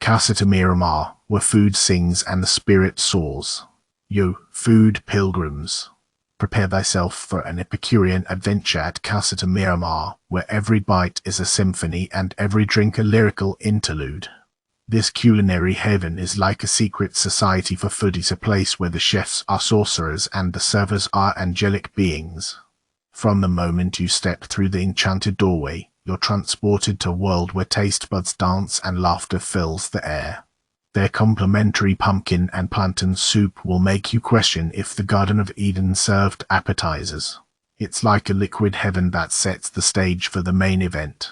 Casa to Miramar, where food sings and the spirit soars. Yo, food pilgrims. Prepare thyself for an Epicurean adventure at Casa to Miramar, where every bite is a symphony and every drink a lyrical interlude. This culinary heaven is like a secret society for foodies, a place where the chefs are sorcerers and the servers are angelic beings. From the moment you step through the enchanted doorway, you're transported to a world where taste buds dance and laughter fills the air. Their complimentary pumpkin and plantain soup will make you question if the Garden of Eden served appetizers. It's like a liquid heaven that sets the stage for the main event.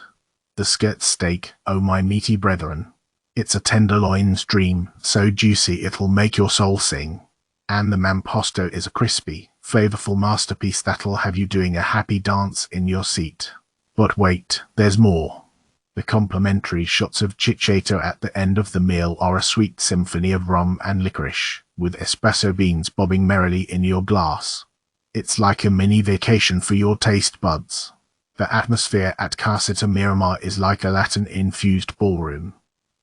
The skirt steak, oh my meaty brethren. It's a tenderloin's dream, so juicy it'll make your soul sing. And the mamposto is a crispy, flavorful masterpiece that'll have you doing a happy dance in your seat. But wait, there's more. The complimentary shots of chichato at the end of the meal are a sweet symphony of rum and licorice, with espresso beans bobbing merrily in your glass. It's like a mini vacation for your taste buds. The atmosphere at Casa to Miramar is like a Latin-infused ballroom.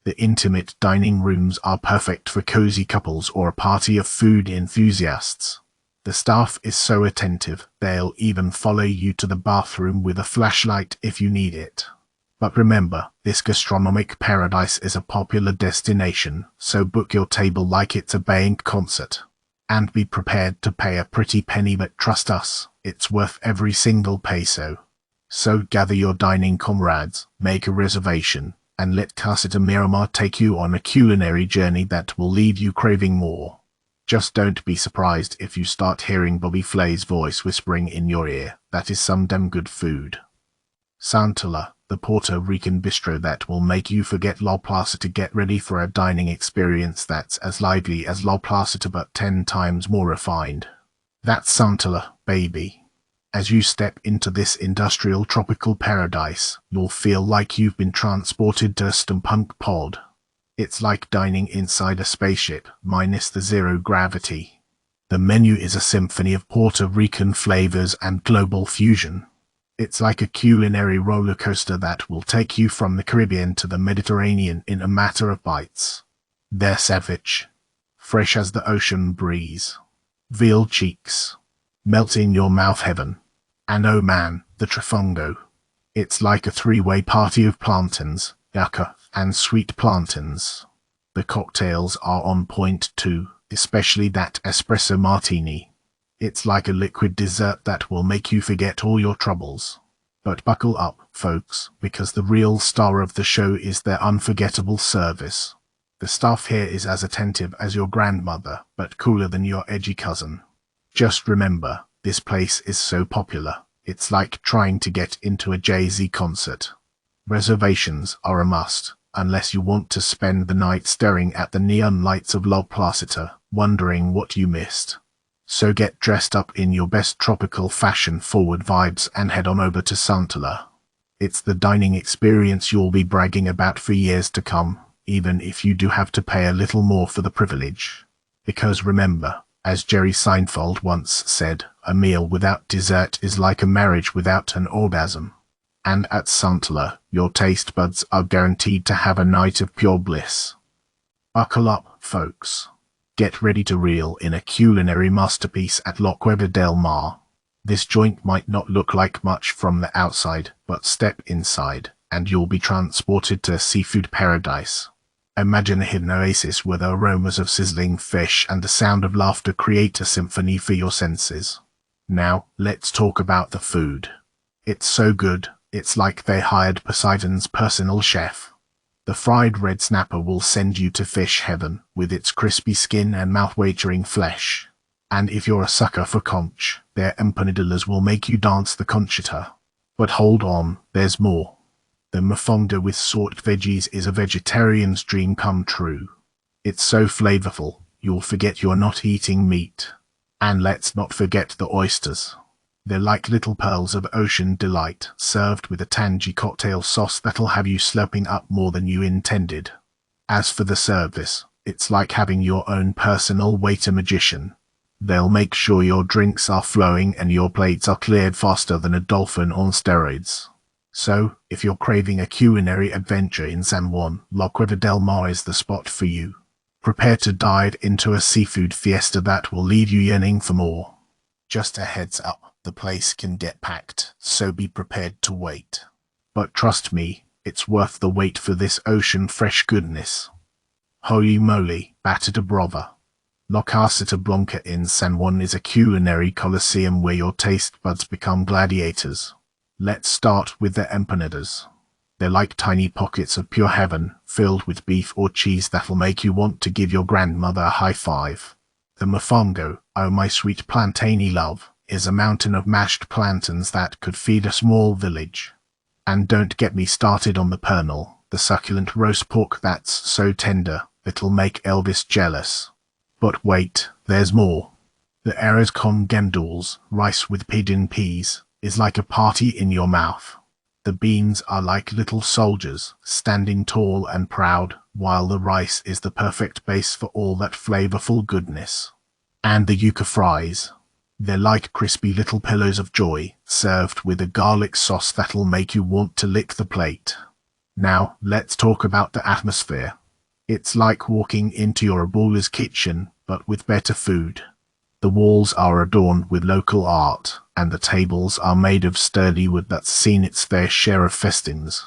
The intimate dining rooms are perfect for cozy couples or a party of food enthusiasts. The staff is so attentive, they'll even follow you to the bathroom with a flashlight if you need it. But remember, this gastronomic paradise is a popular destination, so book your table like it's a bank concert. And be prepared to pay a pretty penny, but trust us, it's worth every single peso. So gather your dining comrades, make a reservation, and let Casa to Miramar take you on a culinary journey that will leave you craving more. Just don't be surprised if you start hearing Bobby Flay's voice whispering in your ear, that is some damn good food. Santala, the Puerto Rican bistro that will make you forget La Plaza to get ready for a dining experience that's as lively as La Plaza but 10 times more refined. That's Santala, baby. As you step into this industrial tropical paradise, you'll feel like you've been transported to a steampunk pod. It's like dining inside a spaceship, minus the zero gravity. The menu is a symphony of Puerto Rican flavors and global fusion. It's like a culinary roller coaster that will take you from the Caribbean to the Mediterranean in a matter of bites. They're savage, fresh as the ocean breeze. Veal cheeks, melt in your mouth heaven. And oh man, the trifongo. It's like a three-way party of plantains, yucca, and sweet plantains. The cocktails are on point too, especially that espresso martini. It's like a liquid dessert that will make you forget all your troubles. But buckle up, folks, because the real star of the show is their unforgettable service. The staff here is as attentive as your grandmother, but cooler than your edgy cousin. Just remember, this place is so popular, it's like trying to get into a Jay-Z concert. Reservations are a must, unless you want to spend the night staring at the neon lights of La Placita, wondering what you missed. So get dressed up in your best tropical fashion-forward vibes and head on over to Santala. It's the dining experience you'll be bragging about for years to come, even if you do have to pay a little more for the privilege. Because remember, as Jerry Seinfeld once said, a meal without dessert is like a marriage without an orgasm. And at Santala, your taste buds are guaranteed to have a night of pure bliss. Buckle up, folks. Get ready to reel in a culinary masterpiece at La Cueva del Mar. This joint might not look like much from the outside, but step inside, and you'll be transported to a seafood paradise. Imagine a hidden oasis where the aromas of sizzling fish and the sound of laughter create a symphony for your senses. Now, let's talk about the food. It's so good, it's like they hired Poseidon's personal chef. The fried red snapper will send you to fish heaven with its crispy skin and mouth-watering flesh. And if you're a sucker for conch, their empanadas will make you dance the conchita. But hold on, there's more. The mofongo with sauteed veggies is a vegetarian's dream come true. It's so flavorful, you'll forget you're not eating meat. And let's not forget the oysters. They're like little pearls of ocean delight, served with a tangy cocktail sauce that'll have you slurping up more than you intended. As for the service, it's like having your own personal waiter magician. They'll make sure your drinks are flowing and your plates are cleared faster than a dolphin on steroids. So, if you're craving a culinary adventure in San Juan, La Cueva del Mar is the spot for you. Prepare to dive into a seafood fiesta that will leave you yearning for more. Just a heads up, the place can get packed, so be prepared to wait. But trust me, it's worth the wait for this ocean-fresh goodness. Holy moly, batata brava. La Casita Blanca in San Juan is a culinary coliseum where your taste buds become gladiators. Let's start with the empanadas. They're like tiny pockets of pure heaven, filled with beef or cheese that'll make you want to give your grandmother a high five. The mofongo, oh my sweet plantainy love, is a mountain of mashed plantains that could feed a small village. And don't get me started on the pernil, the succulent roast pork that's so tender, it'll make Elvis jealous. But wait, there's more. The arroz con gandules, rice with pigeon peas, is like a party in your mouth. The beans are like little soldiers, standing tall and proud, while the rice is the perfect base for all that flavorful goodness. And the yuca fries. They're like crispy little pillows of joy, served with a garlic sauce that'll make you want to lick the plate. Now, let's talk about the atmosphere. It's like walking into your abuela's kitchen, but with better food. The walls are adorned with local art, and the tables are made of sturdy wood that's seen its fair share of festings.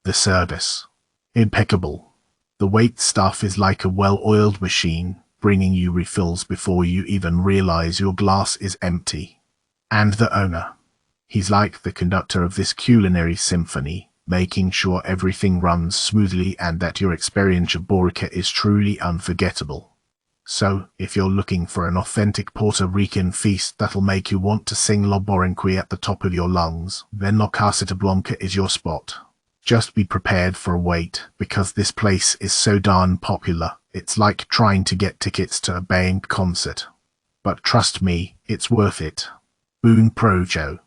The service. Impeccable. The wait staff is like a well-oiled machine, bringing you refills before you even realize your glass is empty. And the owner. He's like the conductor of this culinary symphony, making sure everything runs smoothly and that your experience of Boricua is truly unforgettable. So, if you're looking for an authentic Puerto Rican feast that'll make you want to sing La Borinqui at the top of your lungs, then La Casita Blanca is your spot. Just be prepared for a wait, because this place is so darn popular, it's like trying to get tickets to a band concert. But trust me, it's worth it. Boon projo.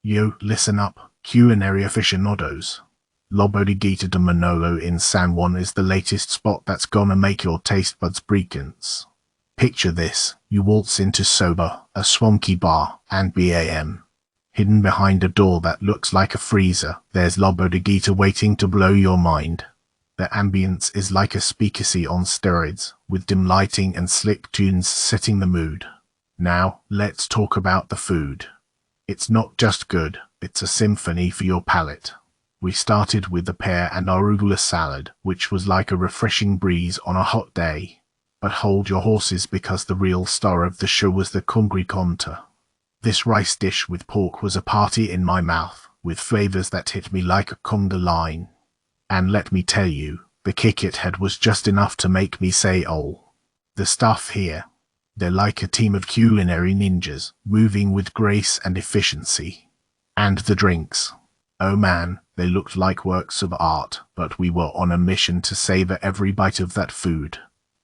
Yo, listen up, culinary aficionados. La Bodeguita de Manolo in San Juan is the latest spot that's gonna make your taste buds breakins. Picture this, you waltz into Soba, a swanky bar, and bam. Hidden behind a door that looks like a freezer, there's La Bodeguita waiting to blow your mind. The ambience is like a speakeasy on steroids, with dim lighting and slick tunes setting the mood. Now, let's talk about the food. It's not just good, it's a symphony for your palate. We started with the pear and arugula salad, which was like a refreshing breeze on a hot day. But hold your horses because the real star of the show was the congri conta. This rice dish with pork was a party in my mouth, with flavors that hit me like a conga line. And let me tell you, the kick it had was just enough to make me say oh. The staff here. They're like a team of culinary ninjas, moving with grace and efficiency. And the drinks. Oh man, they looked like works of art, but we were on a mission to savor every bite of that food.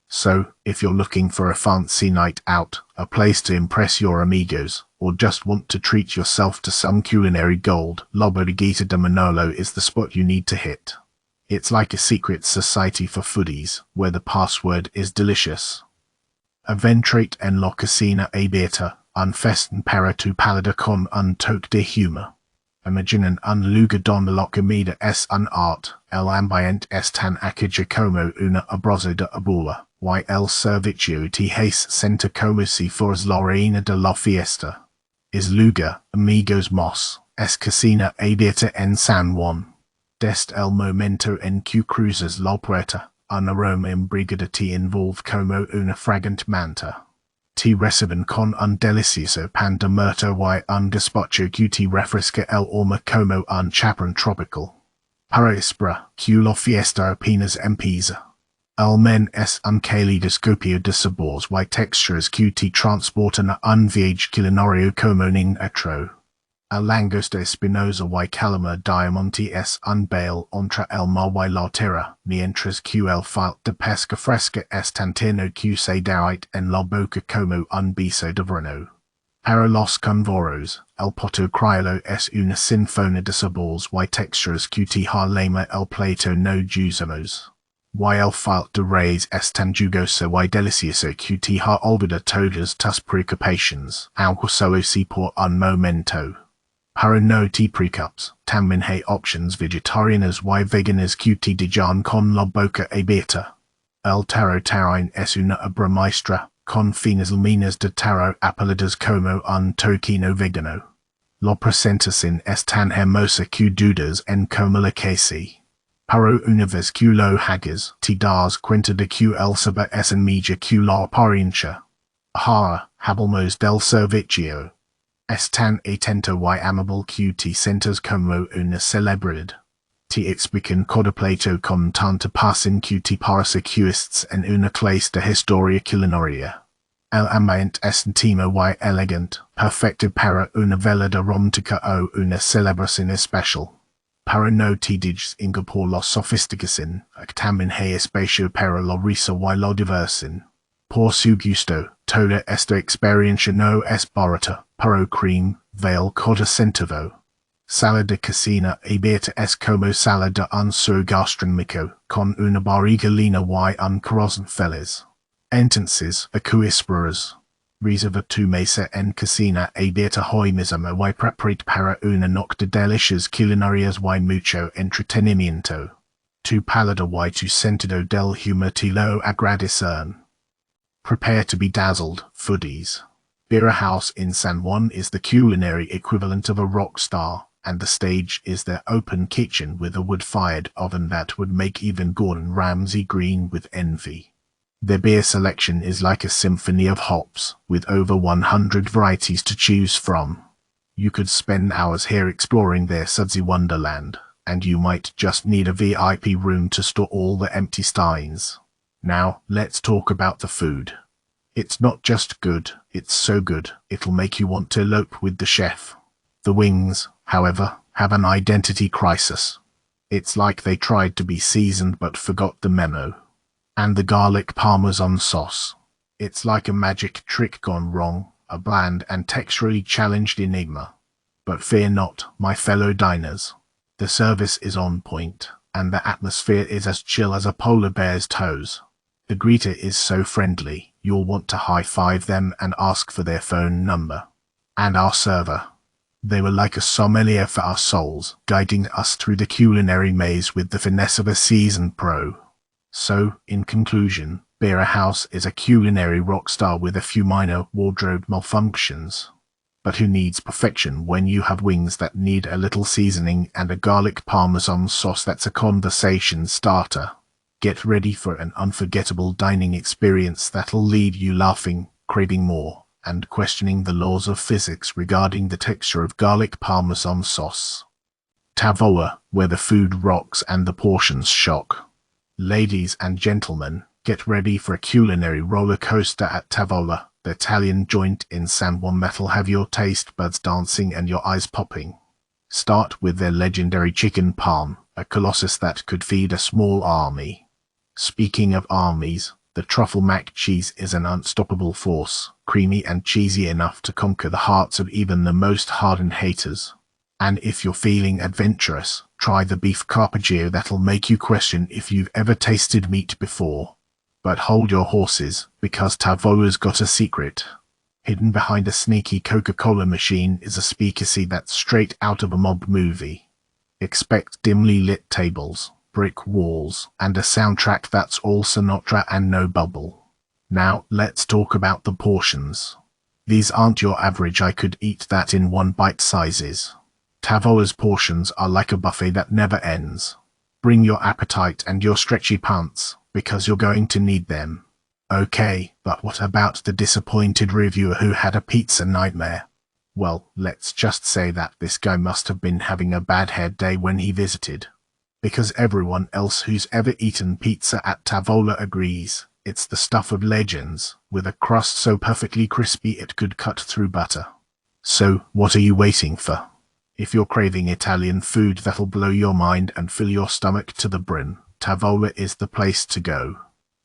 So, if you're looking for a fancy night out, a place to impress your amigos, or just want to treat yourself to some culinary gold, La Bodeguita de Manolo is the spot you need to hit. It's like a secret society for foodies, where the password is delicious. Aventrate en la cocina abierta, un festen para tu paladar con un toque de humor. Imaginen un lugar donde la comida es un art, el ambiente es tan aquella como una abrazo de abuela, y el servicio te hace sentir como si fueras la reina de la fiesta. Es lugar, amigos mos, es cocina abierta en San Juan. Desde el momento en que cruzas la puerta, un aroma embriagante te envolve como una fragante manta. Te reciben con un delicioso pan de muerto y un gazpacho que te refresca el alma como un chaparrón tropical. Para esperar que la fiesta apenas empieza. El men es un caleidoscopio de sabores y texturas que te transportan a un viaje culinario como nin otro. El langosta espinosa y calamar diamante es un baile entre el mar y la tierra, mientras que el filete de pesca fresca es tan tierno que se derrite en la boca como un beso de verano. Para los convoros, el poto criollo es una sinfonía de sabores y texturas que te harlema el plato no usamos. Y el filete de res es tan jugoso y delicioso que te olvida todas tus preocupations, aunque solo sea por un momento. Para no tea precups, tamminhe options vegetarianas y veganas qt dijan con la boca abierta. El taro tarine es una obra maestra, con fines luminas de taro apeladas como un toquino vegano. La presentación es tan hermosa que dudas en como la casi. Para una vez que lo hagas, te das cuenta de que el sabor es en milla que la apariencia. Hablamos del servicio. Es tan atento y amable que te sientas como una celebridad. Te explican cada plato con tanta pasión que te parece que estás en una clase de historia culinaria. El ambiente es íntimo y elegante, perfecto para una velada romántica o una celebración especial. Para no te dejes engañar por la sofisticación, también hay espacio para la risa y la diversión. Por su gusto, toda esta experiencia no es barata, pero cream, vale cada centavo. Sala de cocina abierta es como sala de un sur gastronómico, con una barriga llena y un corazón feliz. Entonces, ¿a qué esperas? Reserva tu mesa en cocina abierta hoy mismo y prepárate para una noche de delicias culinarias y mucho entretenimiento. Tu paladar y tu sentido del humor te lo agradecerán. Prepare to be dazzled, foodies. Beer House in San Juan is the culinary equivalent of a rock star, and the stage is their open kitchen with a wood-fired oven that would make even Gordon Ramsay green with envy. Their beer selection is like a symphony of hops, with over 100 varieties to choose from. You could spend hours here exploring their sudsy wonderland, and you might just need a VIP room to store all the empty steins. Now, let's talk about the food. It's not just good, it's so good, it'll make you want to elope with the chef. The wings, however, have an identity crisis. It's like they tried to be seasoned but forgot the memo. And the garlic parmesan sauce. It's like a magic trick gone wrong, a bland and texturally challenged enigma. But fear not, my fellow diners. The service is on point, and the atmosphere is as chill as a polar bear's toes. The greeter is so friendly, you'll want to high-five them and ask for their phone number. And our server. They were like a sommelier for our souls, guiding us through the culinary maze with the finesse of a seasoned pro. So, in conclusion, Beer House is a culinary rock star with a few minor wardrobe malfunctions. But who needs perfection when you have wings that need a little seasoning and a garlic parmesan sauce that's a conversation starter? Get ready for an unforgettable dining experience that'll leave you laughing, craving more, and questioning the laws of physics regarding the texture of garlic parmesan sauce. Tavola, where the food rocks and the portions shock. Ladies and gentlemen, get ready for a culinary roller coaster at Tavola, the Italian joint in San Juan that'll have your taste buds dancing and your eyes popping. Start with their legendary chicken parm, a colossus that could feed a small army. Speaking of armies, the truffle mac cheese is an unstoppable force, creamy and cheesy enough to conquer the hearts of even the most hardened haters. And if you're feeling adventurous, try the beef carpaccio that'll make you question if you've ever tasted meat before. But hold your horses, because Tavola's got a secret. Hidden behind a sneaky Coca-Cola machine is a speakeasy that's straight out of a mob movie. Expect dimly lit tables, brick walls, and a soundtrack that's all Sinatra and no bubble. Now, let's talk about the portions. These aren't your average I could eat that in one bite sizes. Tavola's portions are like a buffet that never ends. Bring your appetite and your stretchy pants, because you're going to need them. Okay, but what about the disappointed reviewer who had a pizza nightmare? Well, let's just say that this guy must have been having a bad hair day when he visited. Because everyone else who's ever eaten pizza at Tavola agrees, it's the stuff of legends, with a crust so perfectly crispy it could cut through butter. So, what are you waiting for? If you're craving Italian food that'll blow your mind and fill your stomach to the brim, Tavola is the place to go.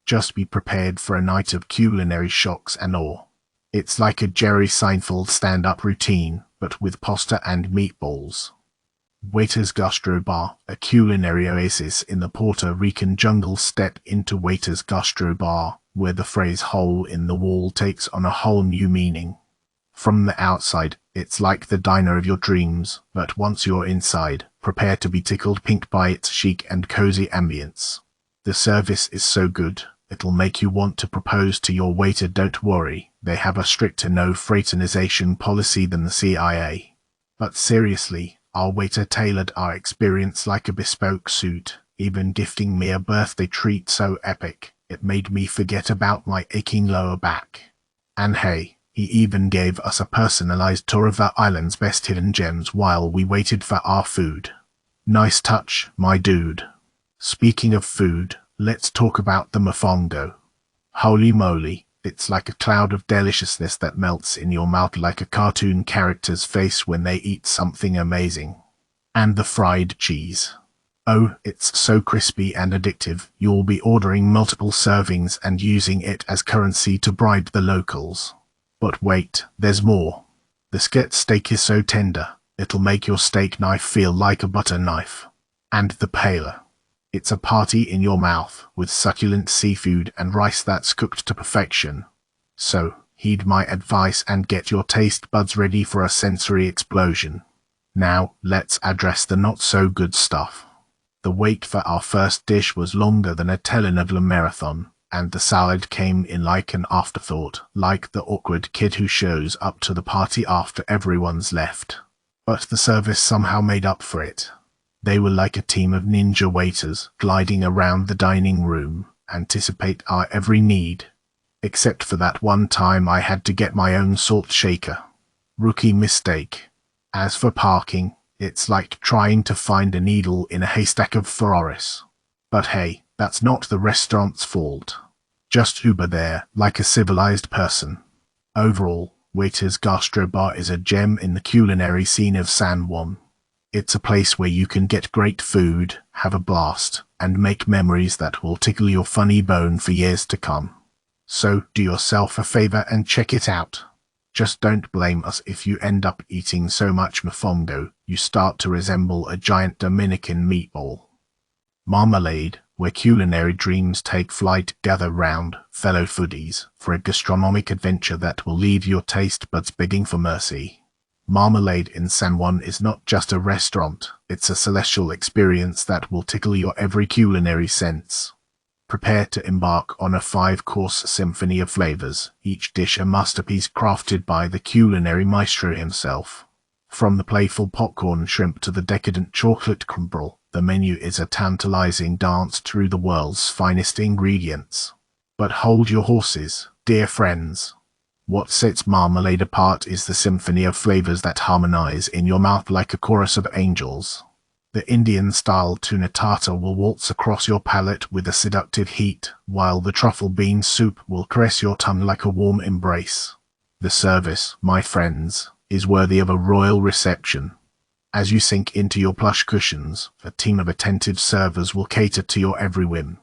Just be prepared for a night of culinary shocks and awe. It's like a Jerry Seinfeld stand-up routine, but with pasta and meatballs. Waiter's Gastro Bar, a culinary oasis in the Puerto Rican jungle. Step into Waiter's Gastro Bar, where the phrase hole in the wall takes on a whole new meaning. From the outside, It's like the diner of your dreams, but once you're inside, prepare to be tickled pink by its chic and cozy ambience. The service is so good, it'll make you want to propose to your waiter. Don't worry, they have a stricter no fraternization policy than the CIA. But seriously, our waiter tailored our experience like a bespoke suit, even gifting me a birthday treat so epic, it made me forget about my aching lower back. And hey, he even gave us a personalized tour of the island's best hidden gems while we waited for our food. Nice touch, my dude. Speaking of food, let's talk about the mofongo. Holy moly, it's like a cloud of deliciousness that melts in your mouth like a cartoon character's face when they eat something amazing. And the fried cheese. Oh, it's so crispy and addictive, you'll be ordering multiple servings and using it as currency to bribe the locals. But wait, there's more. The skate steak is so tender, it'll make your steak knife feel like a butter knife. And the paella. It's a party in your mouth, with succulent seafood and rice that's cooked to perfection. So, heed my advice and get your taste buds ready for a sensory explosion. Now, let's address the not-so-good stuff. The wait for our first dish was longer than a telenovela marathon, and the salad came in like an afterthought, like the awkward kid who shows up to the party after everyone's left. But the service somehow made up for it. They were like a team of ninja waiters gliding around the dining room, anticipate our every need. Except for that one time I had to get my own salt shaker. Rookie mistake. As for parking, it's like trying to find a needle in a haystack of Ferraris. But hey, that's not the restaurant's fault. Just Uber there, like a civilized person. Overall, Waiter's Gastrobar is a gem in the culinary scene of San Juan. It's a place where you can get great food, have a blast, and make memories that will tickle your funny bone for years to come. So do yourself a favor and check it out. Just don't blame us if you end up eating so much mofongo, you start to resemble a giant Dominican meatball. Marmalade, where culinary dreams take flight. Gather round, fellow foodies, for a gastronomic adventure that will leave your taste buds begging for mercy. Marmalade in San Juan is not just a restaurant, it's a celestial experience that will tickle your every culinary sense. Prepare to embark on a 5-course symphony of flavors, each dish a masterpiece crafted by the culinary maestro himself. From the playful popcorn shrimp to the decadent chocolate crumble, the menu is a tantalizing dance through the world's finest ingredients. But hold your horses, dear friends. What sets Marmalade apart is the symphony of flavors that harmonize in your mouth like a chorus of angels. The Indian-style tuna tartar will waltz across your palate with a seductive heat, while the truffle bean soup will caress your tongue like a warm embrace. The service, my friends, is worthy of a royal reception. As you sink into your plush cushions, a team of attentive servers will cater to your every whim.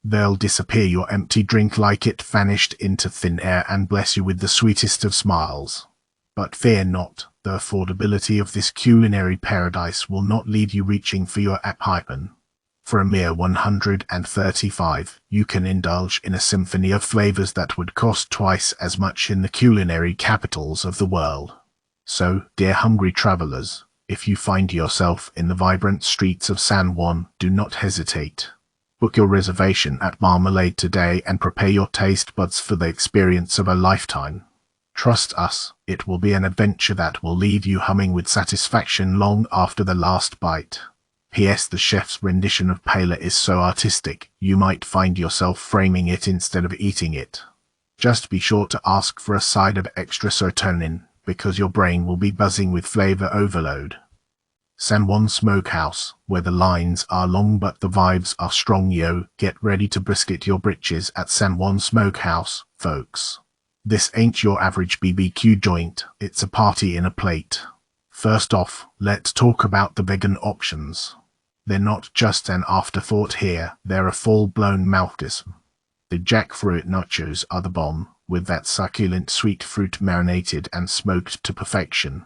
They'll disappear your empty drink like it vanished into thin air and bless you with the sweetest of smiles. But fear not, the affordability of this culinary paradise will not leave you reaching for your appipen. For a mere $135, you can indulge in a symphony of flavors that would cost twice as much in the culinary capitals of the world. So, dear hungry travelers, if you find yourself in the vibrant streets of San Juan, do not hesitate. Book your reservation at Marmalade today and prepare your taste buds for the experience of a lifetime. Trust us, it will be an adventure that will leave you humming with satisfaction long after the last bite. P.S. The chef's rendition of paella is so artistic, you might find yourself framing it instead of eating it. Just be sure to ask for a side of extra serotonin, because your brain will be buzzing with flavor overload. San Juan Smokehouse, where the lines are long but the vibes are strong. Yo, get ready to brisket your britches at San Juan Smokehouse, folks. This ain't your average BBQ joint, it's a party in a plate. First off, let's talk about the vegan options. They're not just an afterthought here, they're a full-blown mouthkiss. The jackfruit nachos are the bomb, with that succulent sweet fruit marinated and smoked to perfection.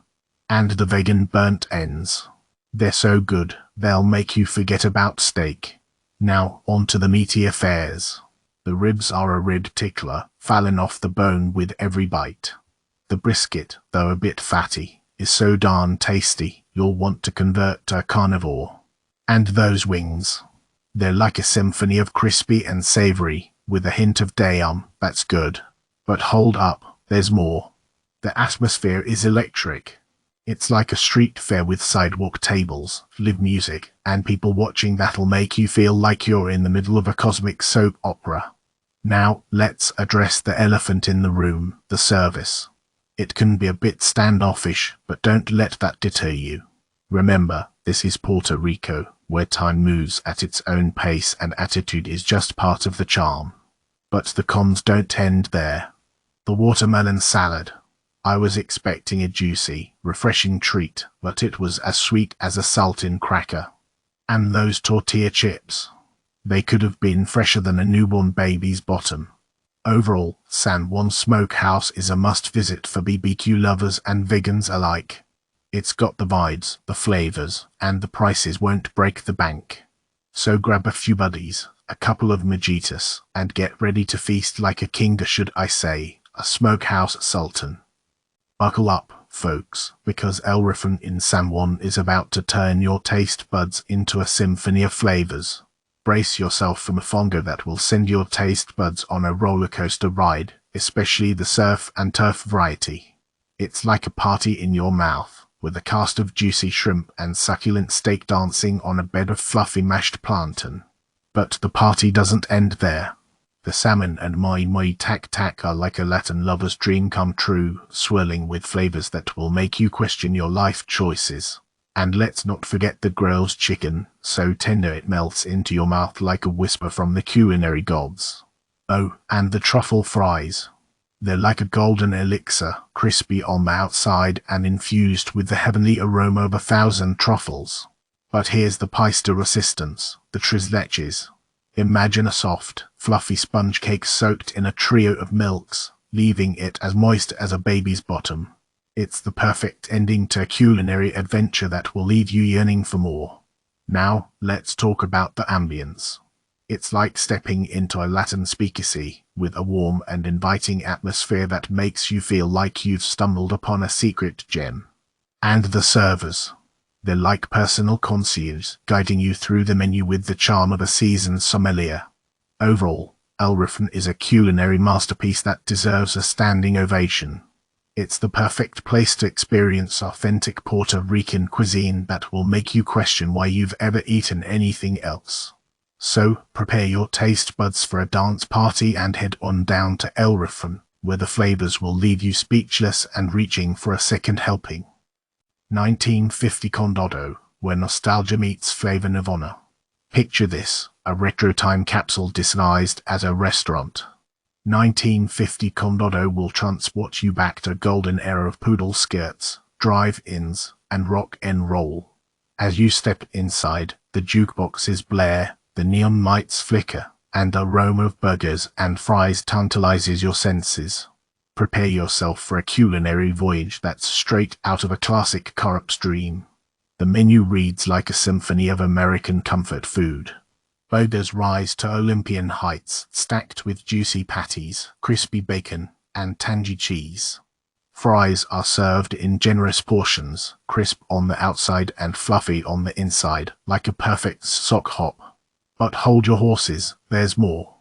And the vegan burnt ends. They're so good, they'll make you forget about steak. Now, on to the meaty affairs. The ribs are a rib tickler, falling off the bone with every bite. The brisket, though a bit fatty, is so darn tasty, you'll want to convert to a carnivore. And those wings. They're like a symphony of crispy and savory, with a hint of damn, that's good. But hold up, there's more. The atmosphere is electric. It's like a street fair with sidewalk tables, live music, and people watching that'll make you feel like you're in the middle of a cosmic soap opera. Now, let's address the elephant in the room, the service. It can be a bit standoffish, but don't let that deter you. Remember, this is Puerto Rico, where time moves at its own pace and attitude is just part of the charm. But the cons don't end there. The watermelon salad. I was expecting a juicy, refreshing treat, but it was as sweet as a saltine cracker. And those tortilla chips. They could have been fresher than a newborn baby's bottom. Overall, San Juan Smokehouse is a must-visit for BBQ lovers and vegans alike. It's got the vibes, the flavors, and the prices won't break the bank. So grab a few buddies, a couple of mojitos, and get ready to feast like a king, or should I say, a smokehouse sultan. Buckle up, folks, because El Rifan in San Juan is about to turn your taste buds into a symphony of flavors. Brace yourself for mofongo that will send your taste buds on a roller coaster ride, especially the surf and turf variety. It's like a party in your mouth, with a cast of juicy shrimp and succulent steak dancing on a bed of fluffy mashed plantain. But the party doesn't end there. The salmon and my tac are like a Latin lover's dream come true, swirling with flavors that will make you question your life choices. And let's not forget the grilled chicken, so tender it melts into your mouth like a whisper from the culinary gods. Oh, and the truffle fries. They're like a golden elixir, crispy on the outside and infused with the heavenly aroma of 1,000 truffles. But here's the piece de resistance, the tres leches. Imagine a soft, fluffy sponge cake soaked in a trio of milks, leaving it as moist as a baby's bottom. It's the perfect ending to a culinary adventure that will leave you yearning for more. Now, let's talk about the ambience. It's like stepping into a Latin speakeasy, with a warm and inviting atmosphere that makes you feel like you've stumbled upon a secret gem. And the servers. They're like personal concierges, guiding you through the menu with the charm of a seasoned sommelier. Overall, El Rifan is a culinary masterpiece that deserves a standing ovation. It's the perfect place to experience authentic Puerto Rican cuisine that will make you question why you've ever eaten anything else. So, prepare your taste buds for a dance party and head on down to El Rifan, where the flavors will leave you speechless and reaching for a second helping. 1950 Condado, where nostalgia meets flavor nirvana. Picture this, a retro time capsule disguised as a restaurant. 1950 Condado will transport you back to a golden era of poodle skirts, drive-ins, and rock and roll. As you step inside, the jukeboxes blare, the neon lights flicker, and the aroma of burgers and fries tantalizes your senses. Prepare yourself for a culinary voyage that's straight out of a classic corpse dream. The menu reads like a symphony of American comfort food. Burgers rise to Olympian heights, stacked with juicy patties, crispy bacon, and tangy cheese. Fries are served in generous portions, crisp on the outside and fluffy on the inside, like a perfect sock hop. But hold your horses, there's more.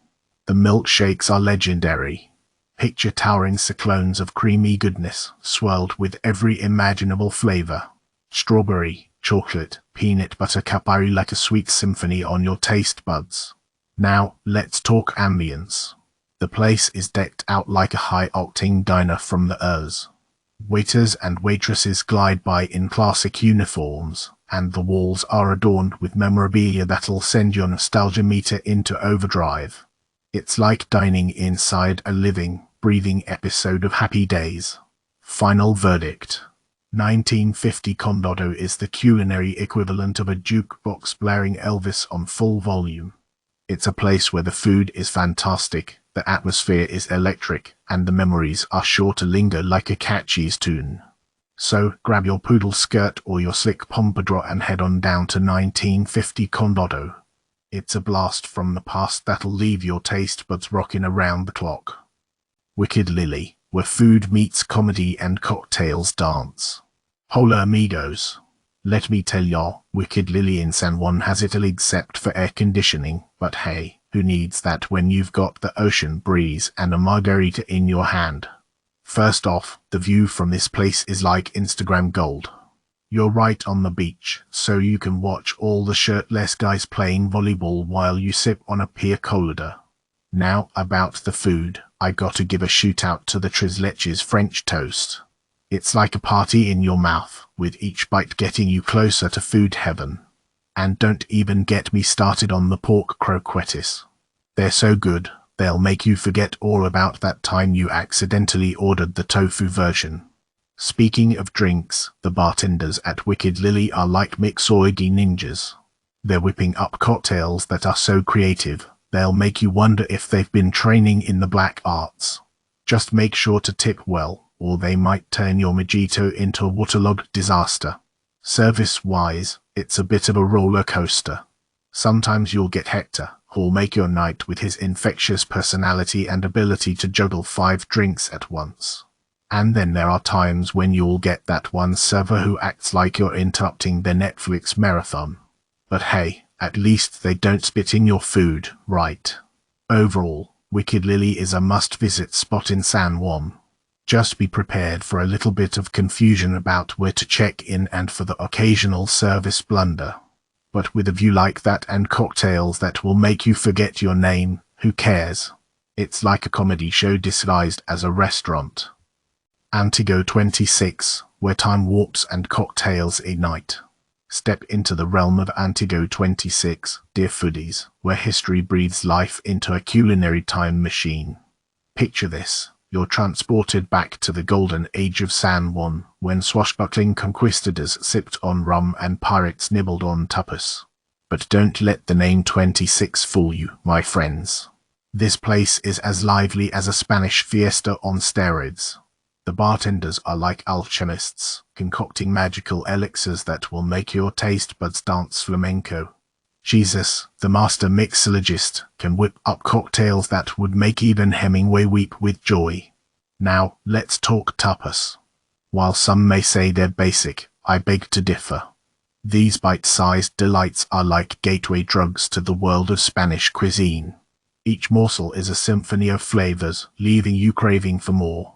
The milkshakes are legendary. Picture towering cyclones of creamy goodness, swirled with every imaginable flavor. Strawberry, chocolate, peanut butter capari like a sweet symphony on your taste buds. Now, let's talk ambience. The place is decked out like a high-octane diner from the Urs. Waiters and waitresses glide by in classic uniforms, and the walls are adorned with memorabilia that'll send your nostalgia meter into overdrive. It's like dining inside a living, breathing episode of Happy Days. Final verdict. 1950 Condado is the culinary equivalent of a jukebox blaring Elvis on full volume. It's a place where the food is fantastic, the atmosphere is electric, and the memories are sure to linger like a catchy tune. So, grab your poodle skirt or your slick pompadour and head on down to 1950 Condado. It's a blast from the past that'll leave your taste buds rocking around the clock. Wicked Lily, where food meets comedy and cocktails dance. Hola amigos. Let me tell y'all, Wicked Lily in San Juan has it all except for air conditioning, but hey, who needs that when you've got the ocean breeze and a margarita in your hand? First off, the view from this place is like Instagram gold. You're right on the beach, so you can watch all the shirtless guys playing volleyball while you sip on a pina colada. Now, about the food, I gotta give a shout out to the Tres Leches French toast. It's like a party in your mouth, with each bite getting you closer to food heaven. And don't even get me started on the pork croquettes. They're so good, they'll make you forget all about that time you accidentally ordered the tofu version. Speaking of drinks, the bartenders at Wicked Lily are like mixology ninjas. They're whipping up cocktails that are so creative, they'll make you wonder if they've been training in the black arts. Just make sure to tip well, or they might turn your mojito into a waterlogged disaster. Service-wise, it's a bit of a roller coaster. Sometimes you'll get Hector, who'll make your night with his infectious personality and ability to juggle 5 drinks at once. And then there are times when you'll get that one server who acts like you're interrupting their Netflix marathon. But hey, at least they don't spit in your food, right? Overall, Wicked Lily is a must-visit spot in San Juan. Just be prepared for a little bit of confusion about where to check in and for the occasional service blunder. But with a view like that and cocktails that will make you forget your name, who cares? It's like a comedy show disguised as a restaurant. Antigo 26, where time warps and cocktails ignite. Step into the realm of Antigo 26, dear foodies, where history breathes life into a culinary time machine. Picture this. You're transported back to the golden age of San Juan, when swashbuckling conquistadors sipped on rum and pirates nibbled on tapas. But don't let the name 26 fool you, my friends. This place is as lively as a Spanish fiesta on steroids. The bartenders are like alchemists, concocting magical elixirs that will make your taste buds dance flamenco. Jesus, the master mixologist, can whip up cocktails that would make even Hemingway weep with joy. Now, let's talk tapas. While some may say they're basic, I beg to differ. These bite-sized delights are like gateway drugs to the world of Spanish cuisine. Each morsel is a symphony of flavors, leaving you craving for more.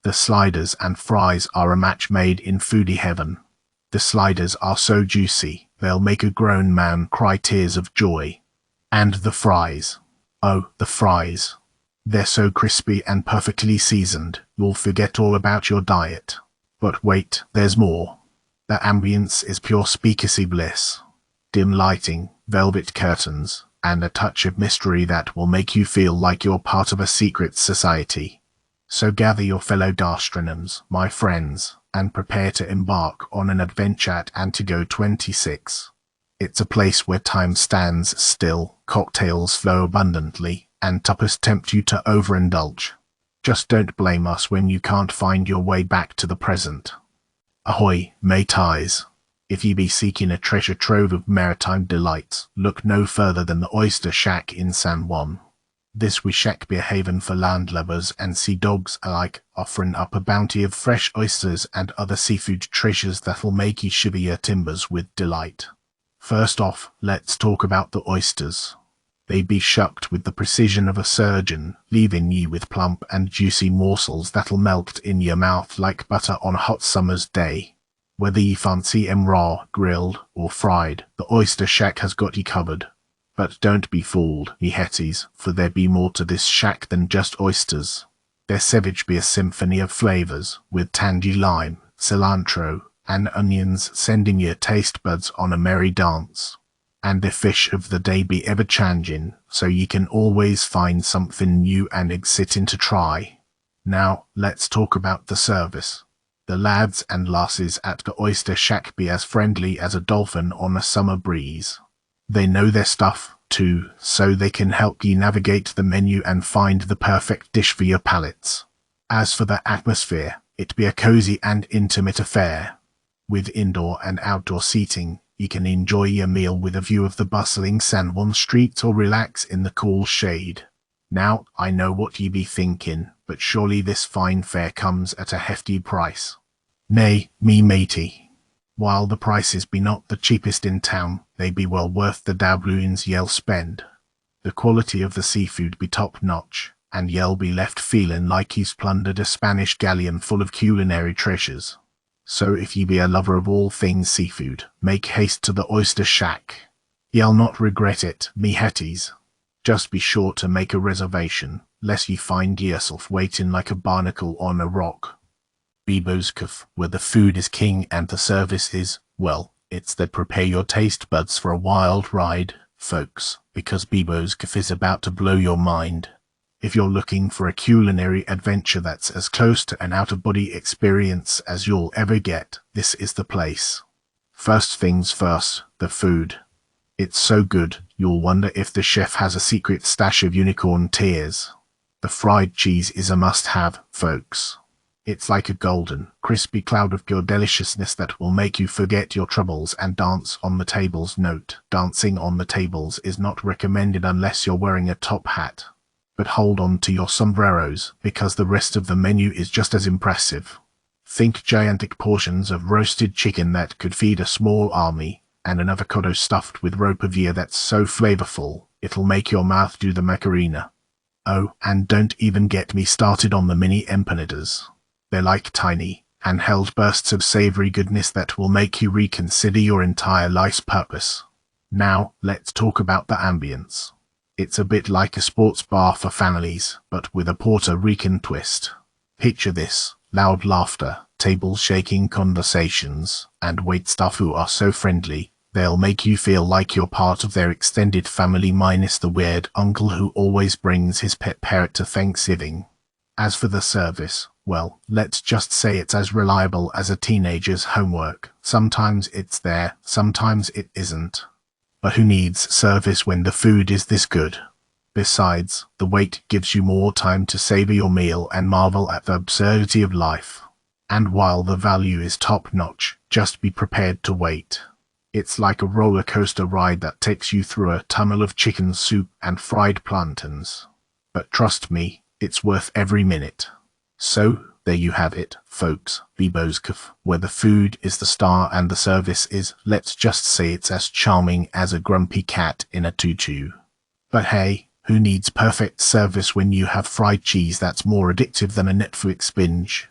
The sliders and fries are a match made in foodie heaven. The sliders are so juicy, they'll make a grown man cry tears of joy. And the fries. Oh, the fries. They're so crispy and perfectly seasoned, you'll forget all about your diet. But wait, there's more. The ambience is pure speakeasy bliss. Dim lighting, velvet curtains, and a touch of mystery that will make you feel like you're part of a secret society. So gather your fellow gastronomes, my friends, and prepare to embark on an adventure at Antigo 26. It's a place where time stands still, cocktails flow abundantly, and tapas tempt you to overindulge. Just don't blame us when you can't find your way back to the present. Ahoy, mateys! If ye be seeking a treasure trove of maritime delights, look no further than the Oyster Shack in San Juan. This wee shack be a haven for landlubbers and sea dogs alike, offering up a bounty of fresh oysters and other seafood treasures that'll make ye shiver your timbers with delight. First off, let's talk about the oysters. They be shucked with the precision of a surgeon, leaving ye with plump and juicy morsels that'll melt in your mouth like butter on a hot summer's day. Whether ye fancy 'em raw, grilled, or fried, the Oyster Shack has got ye covered. But don't be fooled, ye hetties, for there be more to this shack than just oysters. Their savage be a symphony of flavors, with tangy lime, cilantro, and onions sending your taste buds on a merry dance. And the fish of the day be ever-changing, so ye can always find something new and exciting to try. Now, let's talk about the service. The lads and lasses at the Oyster Shack be as friendly as a dolphin on a summer breeze. They know their stuff, too, so they can help ye navigate the menu and find the perfect dish for your palates. As for the atmosphere, it be a cozy and intimate affair. With indoor and outdoor seating, you can enjoy your meal with a view of the bustling San Juan streets or relax in the cool shade. Now, I know what ye be thinking, but surely this fine fare comes at a hefty price. Nay, me matey. While the prices be not the cheapest in town, they be well worth the doubloons ye'll spend. The quality of the seafood be top-notch, and ye'll be left feelin' like he's plundered a Spanish galleon full of culinary treasures. So if ye be a lover of all things seafood, make haste to the oyster shack. Ye'll not regret it, me hetties. Just be sure to make a reservation, lest ye find yourself waiting like a barnacle on a rock. Bebo's Cove, where the food is king and the service is, well, it's that prepare your taste buds for a wild ride, folks, because Bebo's Cove is about to blow your mind. If you're looking for a culinary adventure that's as close to an out-of-body experience as you'll ever get, this is the place. First things first, the food. It's so good, you'll wonder if the chef has a secret stash of unicorn tears. The fried cheese is a must-have, folks. It's like a golden, crispy cloud of pure deliciousness that will make you forget your troubles and dance on the tables. Note, dancing on the tables is not recommended unless you're wearing a top hat. But hold on to your sombreros, because the rest of the menu is just as impressive. Think gigantic portions of roasted chicken that could feed a small army, and an avocado stuffed with rope veal that's so flavorful, it'll make your mouth do the Macarena. Oh, and don't even get me started on the mini empanadas. They're like tiny, handheld bursts of savory goodness that will make you reconsider your entire life's purpose. Now, let's talk about the ambience. It's a bit like a sports bar for families, but with a Puerto Rican twist. Picture this: loud laughter, table-shaking conversations, and waitstaff who are so friendly, they'll make you feel like you're part of their extended family minus the weird uncle who always brings his pet parrot to Thanksgiving. As for the service, well, let's just say it's as reliable as a teenager's homework. Sometimes it's there, sometimes it isn't. But who needs service when the food is this good? Besides, the wait gives you more time to savor your meal and marvel at the absurdity of life. And while the value is top-notch, just be prepared to wait. It's like a roller coaster ride that takes you through a tunnel of chicken soup and fried plantains. But trust me, it's worth every minute. So, there you have it, folks, Bebo's Cove, where the food is the star and the service is, let's just say it's as charming as a grumpy cat in a tutu. But hey, who needs perfect service when you have fried cheese that's more addictive than a Netflix binge?